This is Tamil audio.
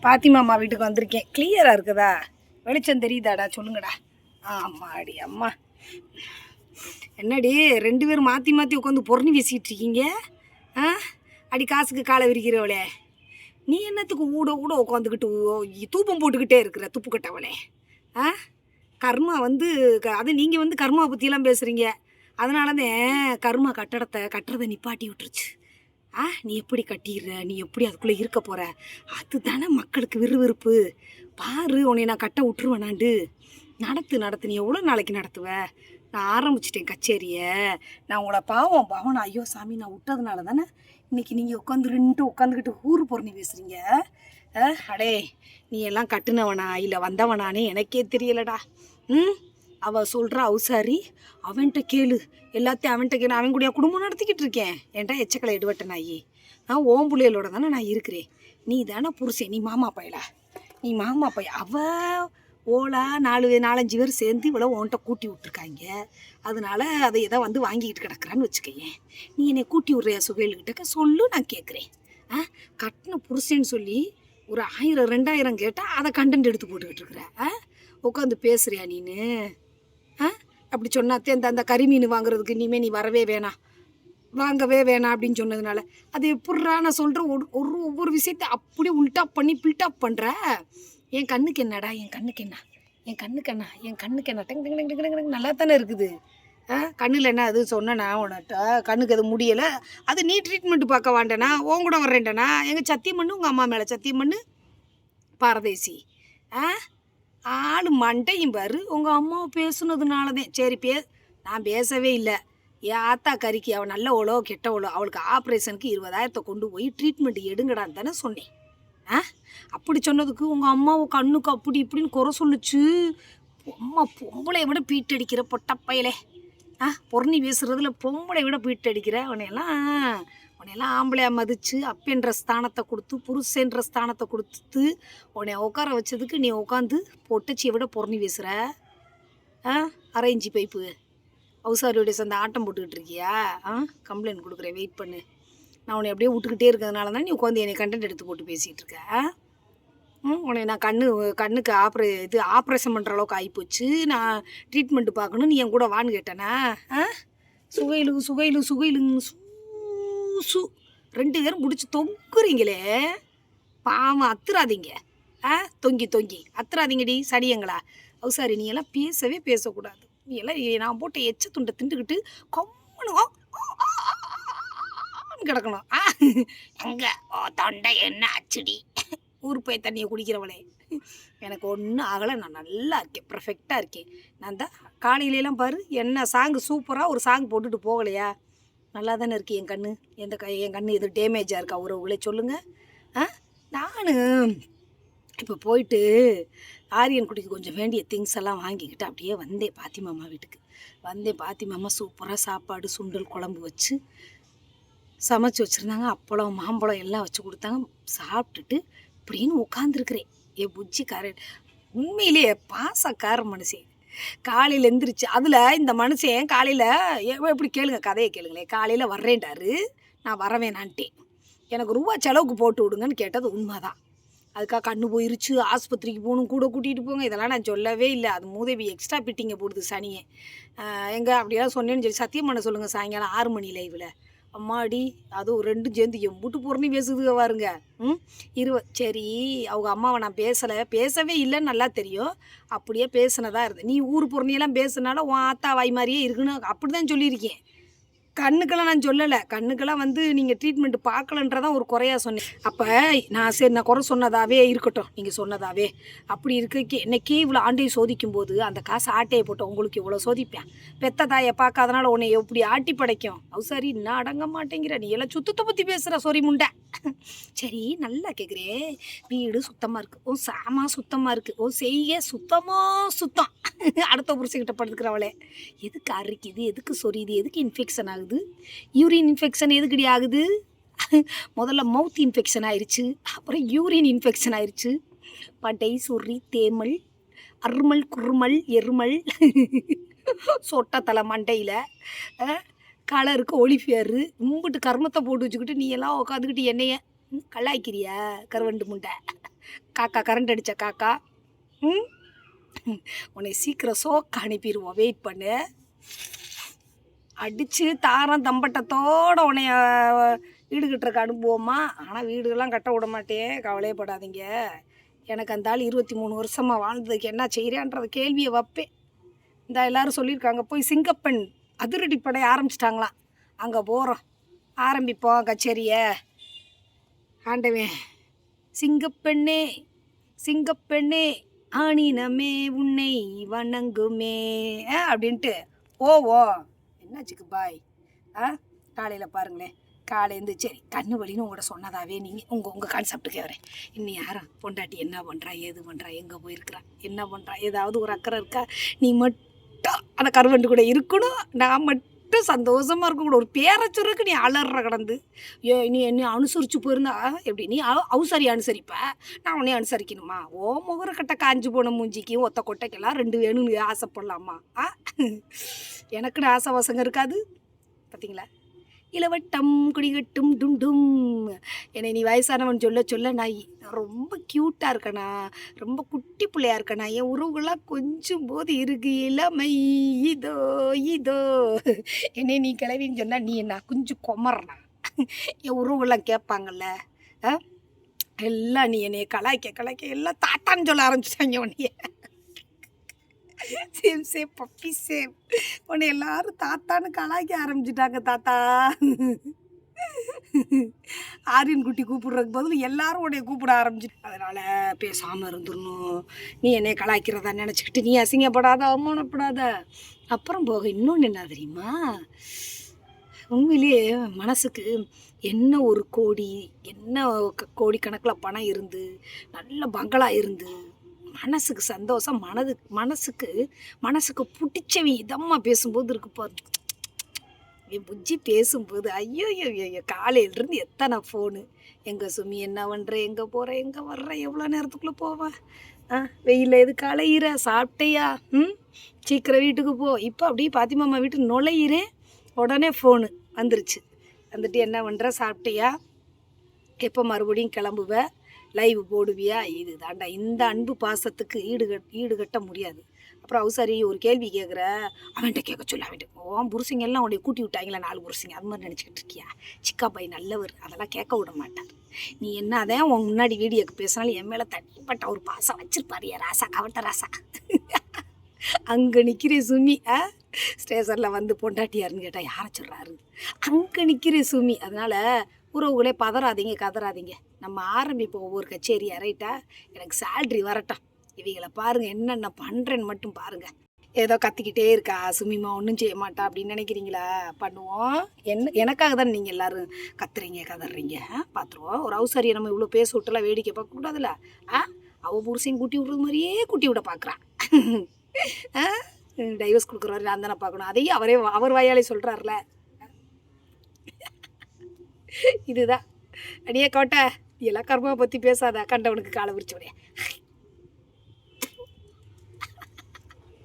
பாத்திமாம்மா வீட்டுக்கு வந்திருக்கேன். கிளியராக இருக்குதா? வெளிச்சம் தெரியுதாடா? சொல்லுங்கடா. ஆமாடி அம்மா. என்னடி 2 பேரும் மாற்றி மாற்றி உட்காந்து பொறணி பேசிக்கிட்டு இருக்கீங்க? அடி காசுக்கு காலை விரிக்கிறவளே, நீ என்னத்துக்கு ஊட ஊட உட்காந்துக்கிட்டு தூப்பம் போட்டுக்கிட்டே இருக்கிற துப்பு கட்டவளே? கர்மா வந்து அது நீங்கள் வந்து கர்மா பற்றியெல்லாம் பேசுகிறீங்க. அதனால தான் கர்மா கட்டடத்தை கட்டுறதை நிப்பாட்டி விட்டுருச்சு. நீ எப்படி கட்டிடுற, நீ எப்படி அதுக்குள்ளே இருக்க போகிற, அதுதானே மக்களுக்கு விறுவிறுப்பு. பாரு, உன்னை நான் கட்ட விட்டுருவேனாண்டு. நடத்து நீ எவ்வளோ நாளைக்கு நடத்துவ? நான் ஆரம்பிச்சிட்டேன் கச்சேரியை. நான் உங்களை பாவம் நான் ஐயோ சாமி நான் விட்டதுனால தானே இன்றைக்கி நீங்கள் உட்காந்துக்கிட்டு ஊர் பொறணி பேசுகிறீங்க. அடே, நீ எல்லாம் கட்டுனவனா இல்லை வந்தவனானே எனக்கே தெரியலடா. அவள் சொல்கிறா அவுசாரி, அவன்கிட்ட கேளு, எல்லாத்தையும் அவன்கிட்ட கேளு. அவன் கூடிய குடும்பம் நடத்திக்கிட்டு இருக்கேன். ஏன்டா எச்சக்கலை எடுவட்ட நாயி? ஓம் பிள்ளைகளோட தானே நான் இருக்கிறேன். நீ தானே புருஷன், நீ மாமா பையலா? நீ மாமா பையன். அவள் ஓலா 4-5 பேர் சேர்ந்து இவ்வளோ உன்கிட்ட கூட்டி விட்ருக்காங்க. அதனால அதை எதை வந்து வாங்கிக்கிட்டு கிடக்குறான்னு வச்சுக்கையேன். நீ என்னை கூட்டி விட்றியா சுகையில்கிட்ட சொல்லு, நான் கேட்குறேன். கட்டின புருஷன்னு சொல்லி ஒரு 1000-2000 கேட்டால் அதை கண்டென்ட் எடுத்து போட்டுக்கிட்டு இருக்கிற. உட்காந்து பேசுறியா நீனு? அப்படி சொன்னாத்தே அந்த கறி மீன் வாங்குறதுக்கு இனிமேல் நீ வாங்கவே வேணாம் அப்படின்னு சொன்னதுனால அது எப்பட்றா? நான் சொல்கிறேன், ஒவ்வொரு விஷயத்தை அப்படியே உல்டாப் பண்ணி பில்டாப் பண்ணுற. என் கண்ணுக்கு என்னடா? என் கண்ணுக்கு என்ன டங் நல்லா தானே இருக்குது. கண்ணில் என்ன அது சொன்னேண்ணா உன்கிட்ட? கண்ணுக்கு அது முடியலை, அது நீ ட்ரீட்மெண்ட்டு பார்க்க வேண்டேனா? உன் கூட வர்றேன்டனா? எங்கள் சத்தியம் பண்ணு, உங்கள் அம்மா மேலே சத்தியம் பண்ணு பாரதேசி. ஆள் மண்டையும் பாரு. உங்கள் அம்மாவை பேசுனதுனாலதான் சரி நான் பேசவே இல்லை. என் ஆத்தா கறிக்கு அவள் நல்லவளோ கெட்டவளோ, அவளுக்கு ஆப்ரேஷனுக்கு 20,000 கொண்டு போய் ட்ரீட்மெண்ட் எடுங்கடான்னு தானே சொன்னேன். அப்படி சொன்னதுக்கு உங்கள் அம்மாவை கண்ணுக்கு அப்படி இப்படின்னு குறை சொல்லுச்சு. பொம்பளை விட பீட்டடிக்கிற பொட்டப்பையிலே. பொறணி பேசுறதுல பொம்பளை விட பீட்டடிக்கிற உன்னையெல்லாம் ஆம்பளையாக மதித்து அப்பன்ற ஸ்தானத்தை கொடுத்து புருஷன்ற ஸ்தானத்தை கொடுத்து உன்னை உட்கார வச்சதுக்கு நீ உட்காந்து பொட்டச்சியை விட பொறணி பேசுகிற. அரேஞ்சி பைப்பு ஹவுசாரியோடைய சேர்ந்த ஆட்டம் போட்டுக்கிட்டு இருக்கியா? கம்ப்ளைண்ட் கொடுக்குறேன், வெயிட் பண்ணு. நான் உன்னை அப்படியே விட்டுக்கிட்டே இருக்கிறதுனால தான் நீ உட்காந்து என்னை கண்டென்ட் எடுத்து போட்டு பேசிகிட்டு இருக்க. உன்னை நான் கண்ணுக்கு ஆப்ரேஷன் பண்ணுற அளவுக்கு ஆகிப்போச்சு. நான் ட்ரீட்மெண்ட்டு பார்க்கணும், நீ என் கூட வான்னு கேட்டேனா? சுகையிலுங்க 2 பேரும் பிடிச்சி தொங்குறீங்களே, பாவம் அத்துறாதீங்க. தொங்கி அத்துறாதீங்கடி சடியங்களா. சாரி, நீ எல்லாம் பேசக்கூடாது. நீ எல்லாம் நான் போட்ட எச்ச துண்டை திண்டுக்கிட்டு கொம்மனும் கிடக்கணும். எங்கே தொண்டை என்ன அச்சுடி? ஊர் போய் தண்ணியை குடிக்கிறவளே, எனக்கு ஒன்றும் ஆகலை. நான் நல்லா இருக்கேன், பர்ஃபெக்டாக இருக்கேன். நான் தான் காலையிலலாம் பாரு என்ன சாங்கு சூப்பராக ஒரு சாங் போட்டுட்டு போகலையா? நல்லா தானே இருக்கு என் கண்ணு. என் கண்ணு எதுவும் டேமேஜாக இருக்கா? உறவுகளே சொல்லுங்கள். நான் இப்போ போயிட்டு ஆரியன் குட்டிக்கு கொஞ்சம் வேண்டிய திங்ஸ் எல்லாம் வாங்கிக்கிட்டு அப்படியே வந்தேன் பாத்திமாம்மா வீட்டுக்கு. பாத்திமாம்மா சூப்பராக சாப்பாடு சுண்டல் குழம்பு வச்சு சமைச்சி வச்சுருந்தாங்க. அப்பளம் மாம்பழம் எல்லாம் வச்சு கொடுத்தாங்க. சாப்பிட்டுட்டு இப்படின்னு உட்காந்துருக்குறேன். என் புஜ்ஜிக்காரன் உண்மையிலேயே பாசக்கார மனுஷன். காலையில் எந்திரிச்சு அதில் இந்த மனுஷன் காலையில் எப்படி கதையை கேளுங்களேன். காலையில் வர்றேன்டாரு, நான் வரவேணான்ட்டேன். எனக்கு ரூபா செலவுக்கு போட்டு விடுங்கன்னு கேட்டது உண்மைதான். அதுக்காக கண்ணு போயிருச்சு, ஆஸ்பத்திரிக்கு போகணும், கூட கூட்டிகிட்டு போங்க, இதெல்லாம் நான் சொல்லவே இல்லை. அது மூதேவி எக்ஸ்ட்ரா பிட்டிங்க போடுது சனியை. எங்கே அப்படியெல்லாம் சொன்னேன்னு சொல்லி சத்தியம் பண்ண சொல்லுங்கள் சாயங்காலம் 6 மணி லைவில். அம்மாடி, அதுவும் 2 சேர்ந்து எம்புட்டு பொறணி பேசுதுங்க பாருங்க. சரி, அவங்க அம்மாவை நான் பேசவே இல்லைன்னு நல்லா தெரியும். அப்படியே பேசினதா இருந்து நீ ஊர் பொறணியெல்லாம் பேசுனால உன் ஆத்தா வாய் மாதிரியே இருக்குன்னு அப்படி தான் சொல்லியிருக்கேன். கண்ணுக்கெல்லாம் நான் சொல்லலை. கண்ணுக்கெல்லாம் வந்து நீங்கள் ட்ரீட்மெண்ட்டு பார்க்கலன்றதான் ஒரு குறையாக சொன்னேன். அப்போ நான் குறை சொன்னதாகவே இருக்கட்டும், நீங்கள் சொன்னதாகவே அப்படி இருக்க என்னைக்கே இவ்வளோ ஆண்டையை சோதிக்கும் போது அந்த காசு ஆட்டையை போட்டு உங்களுக்கு இவ்வளோ சோதிப்பேன். பெத்த தாயை பார்க்காதனால உன்னை எப்படி ஆட்டி படைக்கும்? சரி, இன்னும் அடங்க மாட்டேங்கிற. நீ எல்லாம் சுத்தத்தை பற்றி பேசுகிற சொறி முண்டை. சரி, நல்லா கேட்குறேன். வீடு சுத்தமாக இருக்குது, சாமா சுத்தமாக இருக்குது, செய்ய சுத்தம். அடுத்த புருஷங்கிட்ட படுத்துக்கிறவளே, எதுக்கு அரிக்குது, எதுக்கு சொரியுது, எதுக்கு இன்ஃபெக்ஷன் ஆகுது? யூரின் இன்ஃபெக்ஷன் எதுக்கடி ஆகுது? முதல்ல மவுத் இன்ஃபெக்ஷன் ஆயிடுச்சு, அப்புறம் யூரின் இன்ஃபெக்ஷன் ஆயிடுச்சு. படை சொறி தேமல் அருமல் குருமல் எருமல் சொட்ட தலை மண்டையில் கலருக்கு ஒளிஃபியரு உங்ககிட்ட கர்மத்தை போட்டு வச்சுக்கிட்டு நீ எல்லாம் உட்காந்துக்கிட்டு என்னைய கலாய்க்கிறியா? கருவண்டு முண்டை. காக்கா கரண்ட் அடித்த காக்கா. ம் உன்னை சீக்கிரம் சோக்க அனுப்பிடுவோம், வெயிட் பண்ணு. அடித்து தாரம் தம்பட்டத்தோடு உன்னைய வீடு கட்டுறக்கு அனுப்புவோமா? ஆனால் வீடுகள்லாம் கட்ட விட மாட்டேன், கவலையப்படாதீங்க. எனக்கு அந்த ஆள் 23 வருஷமாக வாழ்ந்ததுக்கு என்ன செய்கிறேன்ற கேள்வியை வைப்பேன். இந்த எல்லோரும் சொல்லியிருக்காங்க, போய் சிங்கப்பெண் அதிரடி படை ஆரம்பிச்சிட்டாங்களாம். அங்கே போகிறோம், ஆரம்பிப்போம் கச்சேரியை. ஆண்டவன், சிங்கப்பெண்ணே சிங்கப்பெண்ணே ஆணினமே உன்னை வணங்குமே அப்படின்ட்டு போவோம். என்னாச்சுக்கு பாய்? காலையில் பாருங்களேன், காலையிலேருந்து சரி கண்ணு வலின்னு உங்கள்கிட்ட சொன்னதாவே நீங்கள் உங்கள் கான்செப்டுக்கே வரேன். இன்னும் யாரும் பொண்டாட்டி என்ன பண்ணுறா, ஏது பண்ணுறா, எங்கே போயிருக்கிறா, என்ன பண்ணுறா, ஏதாவது ஒரு அக்கறை இருக்கா? நீ மட்டும் அந்த கருவண்டு கூட இருக்கணும், நான் மட்டும் சந்தோஷமாக இருக்கக்கூட. ஒரு பேரச்சுருக்கு நீ அலற கிடந்து நீ என்னை அனுசரித்து போயிருந்தா எப்படி? நீ அனுசரிப்ப, நான் உன்னை அனுசரிக்கணுமா? ஓ முகர கட்ட காஞ்சி போன மூஞ்சிக்கு ஒத்த கொட்டைக்கெல்லாம் 2 வேணும்னு ஆசைப்படலாமா? எனக்குன்னு ஆசை வசங்க இருக்காது பார்த்தீங்களா? இளவட்டம் குடிகட்டும் டுண்டும். என்னை நீ வயசானவன் சொல்ல சொல்ல நான் ரொம்ப க்யூட்டாக இருக்கேனா, ரொம்ப குட்டி பிள்ளையா இருக்கேனா, என் உறவுகளாம் கொஞ்சம் போது இருக்கு இளமை இதோ இதோ. என்னை நீ கிளவின்னு சொன்னால் நீ என்ன கொஞ்சம் கொமறனா? என் உறவுகள்லாம் கேட்பாங்கல்ல, எல்லாம் நீ என்னைய கலாய்க்க எல்லாம் தாத்தான்னு சொல்ல ஆரம்பிச்சிட்டாங்க உன்னைய. Same puppy same. உன்னை எல்லாரும் தாத்தான்னு கலாய்க்க ஆரம்பிச்சிட்டாங்க. தாத்தா ஆரியன் குட்டி கூப்பிடுறதுக்கு பதில் எல்லாரும் உன்னைய கூப்பிட ஆரம்பிச்சிட்டு, அதனால் பேசாமல் இருந்துடணும். நீ என்னை கலாய்க்கிறதா நினச்சிக்கிட்டு நீ அசிங்கப்படாத, அவமானப்படாத. அப்புறம் போக இன்னொன்று என்ன தெரியுமா? உண்மையிலேயே மனசுக்கு என்ன ஒரு கோடி, என்ன கோடி கணக்கில் பணம் இருந்து, நல்ல பங்களா இருந்து, மனசுக்கு சந்தோஷம், மனசுக்கு பிடிச்சவன் இதமாக பேசும்போது இருக்கு பாரு, என் புஜ்ஜி பேசும்போது ஐயோ காலையிலேருந்து எத்தனை ஃபோனு. எங்கே சுமி, என்ன பண்ணுற, எங்கே போகிற, எங்கே வர்ற, எவ்வளோ நேரத்துக்குள்ளே போவேன், வெயிலில் எது களையிற, சாப்பிட்டையா, சீக்கிரம் வீட்டுக்கு போ. இப்போ அப்படியே பாத்திமாம்மா வீட்டுக்கு நுழையிறேன், உடனே ஃபோனு வந்துருச்சு. வந்துட்டு என்ன பண்ணுற, சாப்பிட்டையா, எப்போ மறுபடியும் கிளம்புவேன், லைவ் போடுவியா? இது தாண்டா இந்த அன்பு பாசத்துக்கு ஈடுகட்ட முடியாது. அப்புறம் சரி ஒரு கேள்வி கேட்குற, அவன்கிட்ட கேட்க சொல்ல, அவன்கிட்ட புருஷங்க எல்லாம் உடைய கூட்டி விட்டாங்களா 4 புருஷங்க, அது மாதிரி நினச்சிக்கிட்டு இருக்கியா? சிக்கா பை நல்லவர், அதெல்லாம் கேட்க விட மாட்டார். நீ என்னதான் உன் முன்னாடி வீடியோக்கு பேசினாலும் என் மேலே தனிப்பட்ட ஒரு பாசம் வச்சிருப்பாரு ராசா, கவட்ட ராசா. அங்கே நிற்கிறே சுமி, ஸ்டேஷனில் வந்து பொண்டாட்டியாருன்னு கேட்டால் யாரை சொல்கிறாரு? அங்கே நிற்கிறே சுமி. அதனால் உறவுகளே கதறாதீங்க. நம்ம ஆரம்பிப்போம் ஒவ்வொரு கச்சேரி ரைட்டா? எனக்கு சேல்ரி வரட்டும், இவங்களை பாருங்கள் என்னென்ன பண்ணுறேன்னு மட்டும் பாருங்கள். ஏதோ கத்திக்கிட்டே இருக்கா சுமிமா, ஒன்றும் செய்ய மாட்டா அப்படின்னு நினைக்கிறீங்களா? பண்ணுவோம். எனக்காக தான் நீங்கள் எல்லோரும் கதறீங்க. பார்த்துருவோம். ஒரு அவசரியை நம்ம இவ்வளோ பேச விட்டுலாம் வேடிக்கை பார்க்கக்கூடாதுல்ல. அவள் புருஷன் கூட்டி விடுறது மாதிரியே கூட்டி விட பார்க்குறான். டைவர்ஸ் கொடுக்குறாரு, நான் தானே பார்க்கணும். அதையும் அவர் வாயாலே சொல்கிறார்ல. இதுதான் அடியே கோட்டை, எல்லாம் கர்மாவை பற்றி பேசாத, கண்டவனுக்கு காலை விரிச்சு விடைய.